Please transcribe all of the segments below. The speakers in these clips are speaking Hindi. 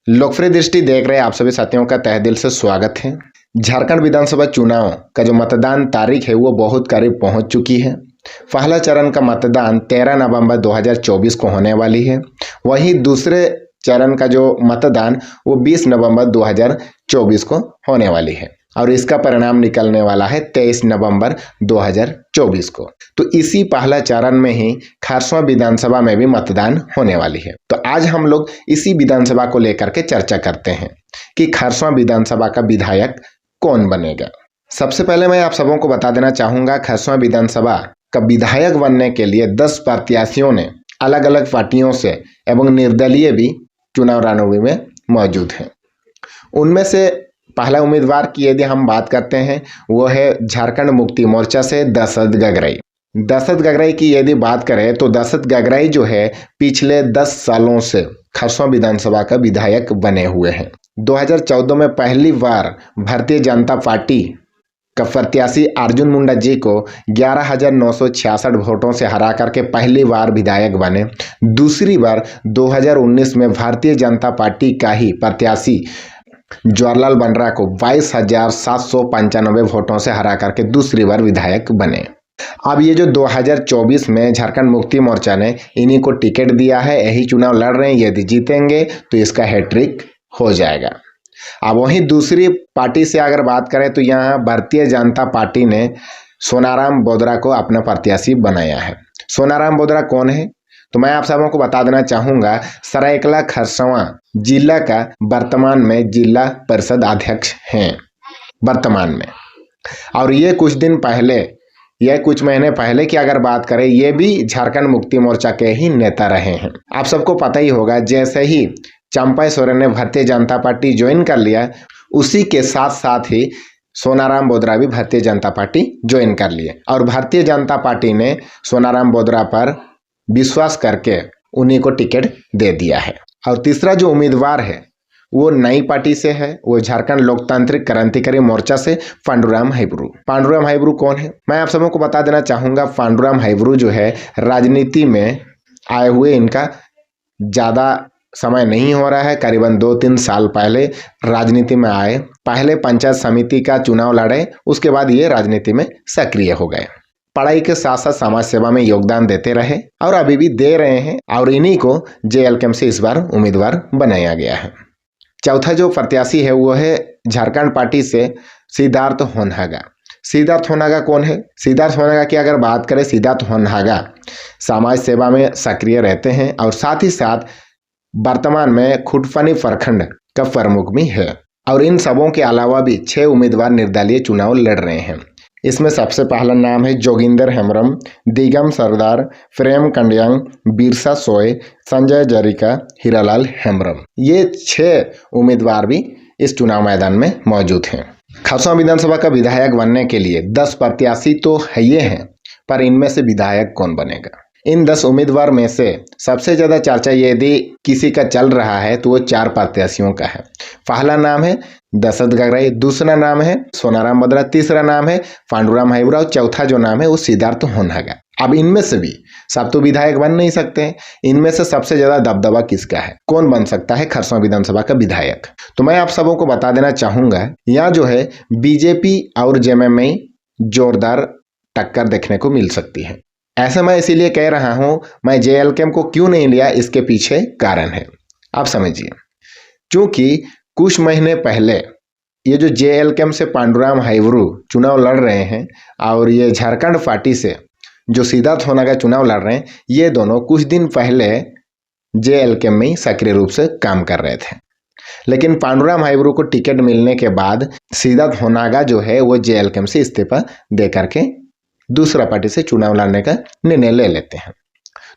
लोकप्रिय दृष्टि देख रहे आप सभी साथियों का तहे दिल से स्वागत है। झारखंड विधानसभा चुनाव का जो मतदान तारीख है वो बहुत करीब पहुंच चुकी है। पहला चरण का मतदान 13 नवंबर 2024 को होने वाली है। वहीं दूसरे चरण का जो मतदान वो 20 नवंबर 2024 को होने वाली है और इसका परिणाम निकलने वाला है 23 नवंबर 2024 को। तो इसी पहला चरण में ही खरसवां विधानसभा में भी मतदान होने वाली है। तो आज हम लोग इसी विधानसभा को लेकर के चर्चा करते हैं कि खरसवां विधानसभा का विधायक कौन बनेगा। सबसे पहले मैं आप सबों को बता देना चाहूंगा, खरसवां विधानसभा का विधायक बनने के लिए 10 प्रत्याशियों ने अलग अलग पार्टियों से एवं निर्दलीय भी चुनाव रणनीति में मौजूद हैं। उनमें से पहला उम्मीदवार की यदि हम बात करते हैं वो है झारखंड मुक्ति मोर्चा से दशरथ गगराई। दशरथ गगराई की यदि बात करें तो दशरथ गगराई जो है पिछले 10 सालों से खरसवां विधानसभा का विधायक बने हुए हैं। 2014 में पहली बार भारतीय जनता पार्टी का प्रत्याशी अर्जुन मुंडा जी को 11,966 वोटों से हरा करके पहली बार विधायक बने। दूसरी बार 2019 में भारतीय जनता पार्टी का ही प्रत्याशी जवाहरलाल बनरा को 22,795 वोटों से हरा करके दूसरी बार विधायक बने। अब ये जो 2024 में झारखंड मुक्ति मोर्चा ने इन्हीं को टिकट दिया है, यही चुनाव लड़ रहे हैं। यदि जीतेंगे तो इसका हैट्रिक हो जाएगा। अब वहीं दूसरी पार्टी से अगर बात करें तो यहाँ भारतीय जनता पार्टी ने सोनाराम बोदरा को अपना प्रत्याशी बनाया है। सोनाराम बोदरा कौन है तो मैं आप सबों को बता देना चाहूँगा, सरायकला खरसवां जिला का वर्तमान में जिला परिषद अध्यक्ष हैं वर्तमान में। और ये कुछ दिन पहले या कुछ महीने पहले की अगर बात करें, ये भी झारखंड मुक्ति मोर्चा के ही नेता रहे हैं। आप सबको पता ही होगा, जैसे ही चंपा सोरेन ने भारतीय जनता पार्टी ज्वाइन कर लिया, उसी के साथ साथ ही सोनाराम बोदरा भी भारतीय जनता पार्टी ज्वाइन कर लिए और भारतीय जनता पार्टी ने सोनाराम बोदरा पर विश्वास करके उन्हीं को टिकट दे दिया है। और तीसरा जो उम्मीदवार है वो नई पार्टी से है, वो झारखंड लोकतांत्रिक क्रांतिकारी मोर्चा से पांडुराम हाइब्रू। पांडुराम हाइब्रू कौन है मैं आप सबों को बता देना चाहूँगा। पांडुराम हाइब्रू जो है राजनीति में आए हुए इनका ज़्यादा समय नहीं हो रहा है, करीबन 2-3 साल पहले राजनीति में आए। पहले पंचायत समिति का चुनाव लड़े, उसके बाद ये राजनीति में सक्रिय हो गए। पढ़ाई के साथ साथ समाज सेवा में योगदान देते रहे और अभी भी दे रहे हैं और इन्हीं को जेएलकेएम से इस बार उम्मीदवार बनाया गया है। चौथा जो प्रत्याशी है वो है झारखंड पार्टी से सिद्धार्थ होनहागा। सिद्धार्थ होनहागा कौन है? सिद्धार्थ होनहागा की अगर बात करें, सिद्धार्थ होनहागा समाज सेवा में सक्रिय रहते हैं और साथ ही साथ वर्तमान में खुटफनी प्रखंड का प्रमुख भी है। और इन सबों के अलावा भी 6 उम्मीदवार निर्दलीय चुनाव लड़ रहे हैं। इसमें सबसे पहला नाम है जोगिंदर हेम्ब्रम, दिगम सरदार, प्रेम कंडियांग, बिरसा सोय, संजय जरिका, हीरालाल हेम्ब्रम। ये 6 उम्मीदवार भी इस चुनाव मैदान में मौजूद हैं। खरसवां विधानसभा का विधायक बनने के लिए 10 प्रत्याशी तो है ये हैं, पर इनमें से विधायक कौन बनेगा? इन 10 उम्मीदवार में से सबसे ज़्यादा चर्चा यदि किसी का चल रहा है तो वो 4 प्रत्याशियों का है। पहला नाम है दशरथ गगराई, दूसरा नाम है सोनाराम बोदरा, तीसरा नाम है पांडुराम हाइब्रू और चौथा जो नाम है वो सिद्धार्थ होनहागा। अब इनमें से भी सब तो विधायक बन नहीं सकते हैं। इनमें से सबसे ज़्यादा दबदबा किसका है, कौन बन सकता है खरसवां विधानसभा का विधायक? तो मैं आप सबों को बता देना चाहूँगा, यहाँ जो है बीजेपी और जेएमएम में जोरदार टक्कर देखने को मिल सकती है। ऐसा मैं इसीलिए कह रहा हूँ, मैं जेएलकेएम को क्यों नहीं लिया इसके पीछे कारण है, आप समझिए। क्योंकि कुछ महीने पहले ये जो जेएलकेएम से पांडुराम हाइब्रू चुनाव लड़ रहे हैं और ये झारखंड पार्टी से जो सिद्धार्थ होनहागा चुनाव लड़ रहे हैं, ये दोनों कुछ दिन पहले जेएलकेएम में सक्रिय रूप से काम कर रहे थे। लेकिन पांडुराम हाइब्रू को टिकट मिलने के बाद सिद्धार्थ होनहागा जो है वो जेएलकेएम से इस्तीफा दे करके दूसरा पार्टी से चुनाव लड़ने का निर्णय ले लेते हैं।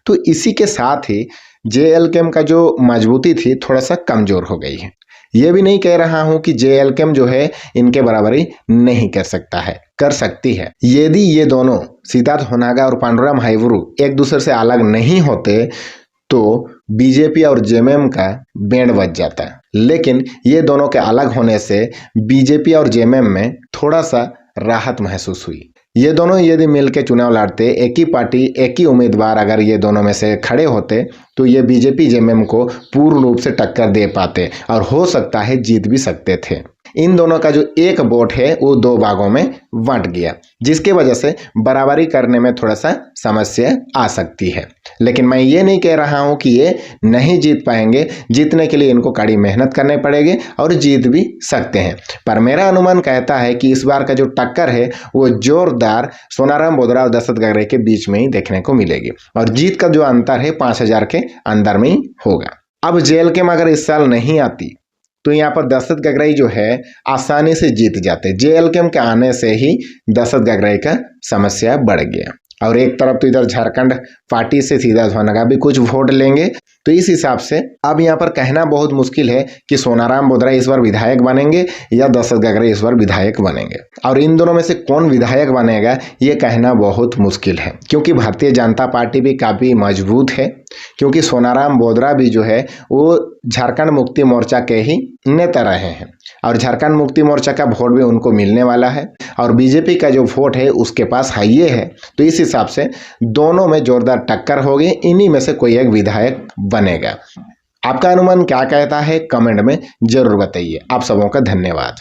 तो इसी के साथ ही जेएलकेएम का जो मजबूती थी थोड़ा सा कमजोर हो गई है। ये भी नहीं कह रहा हूं कि जेएलकेएम जो है इनके बराबरी नहीं कर सकता है, कर सकती है। यदि ये दोनों सिद्धार्थ होनहागा और पांडुराम हाइब्रू एक दूसरे से अलग नहीं होते तो बीजेपी और जेएमएम का बैंड बज जाता है। लेकिन ये दोनों के अलग होने से बीजेपी और जेएमएम में थोड़ा सा राहत महसूस हुई। ये दोनों यदि मिल के चुनाव लड़ते, एक ही पार्टी एक ही उम्मीदवार अगर ये दोनों में से खड़े होते तो ये बीजेपी जेएमएम को पूर्ण रूप से टक्कर दे पाते और हो सकता है जीत भी सकते थे। इन दोनों का जो एक वोट है वो दो भागों में बंट गया, जिसकी वजह से बराबरी करने में थोड़ा सा समस्या आ सकती है। लेकिन मैं ये नहीं कह रहा हूँ कि ये नहीं जीत पाएंगे, जीतने के लिए इनको कड़ी मेहनत करनी पड़ेगी और जीत भी सकते हैं। पर मेरा अनुमान कहता है कि इस बार का जो टक्कर है वो जोरदार सोनाराम बोदरा और दशरथ गगरे के बीच में ही देखने को मिलेगी और जीत का जो अंतर है 5000 के अंदर में ही होगा। अब जेएलके अगर इस साल नहीं आती तो यहाँ पर दशरथ गगराई जो है आसानी से जीत जाते। जेएलके के आने से ही दशरथ गगराई का समस्या बढ़ गया और एक तरफ तो इधर झारखंड पार्टी से सीधा धनगा भी कुछ वोट लेंगे, तो इस हिसाब से अब यहाँ पर कहना बहुत मुश्किल है कि सोनाराम बोदरा इस बार विधायक बनेंगे या दशरथ गगराई इस बार विधायक बनेंगे। और इन दोनों में से कौन विधायक बनेगा ये कहना बहुत मुश्किल है, क्योंकि भारतीय जनता पार्टी भी काफ़ी मजबूत है, क्योंकि सोनाराम बोदरा भी जो है वो झारखंड मुक्ति मोर्चा के ही नेता रहे हैं और झारखंड मुक्ति मोर्चा का वोट भी उनको मिलने वाला है और बीजेपी का जो वोट है उसके पास हाईए है। तो इस हिसाब से दोनों में जोरदार टक्कर होगी, इन्हीं में से कोई एक विधायक बनेगा। आपका अनुमान क्या कहता है कमेंट में जरूर बताइए। आप सबों का धन्यवाद।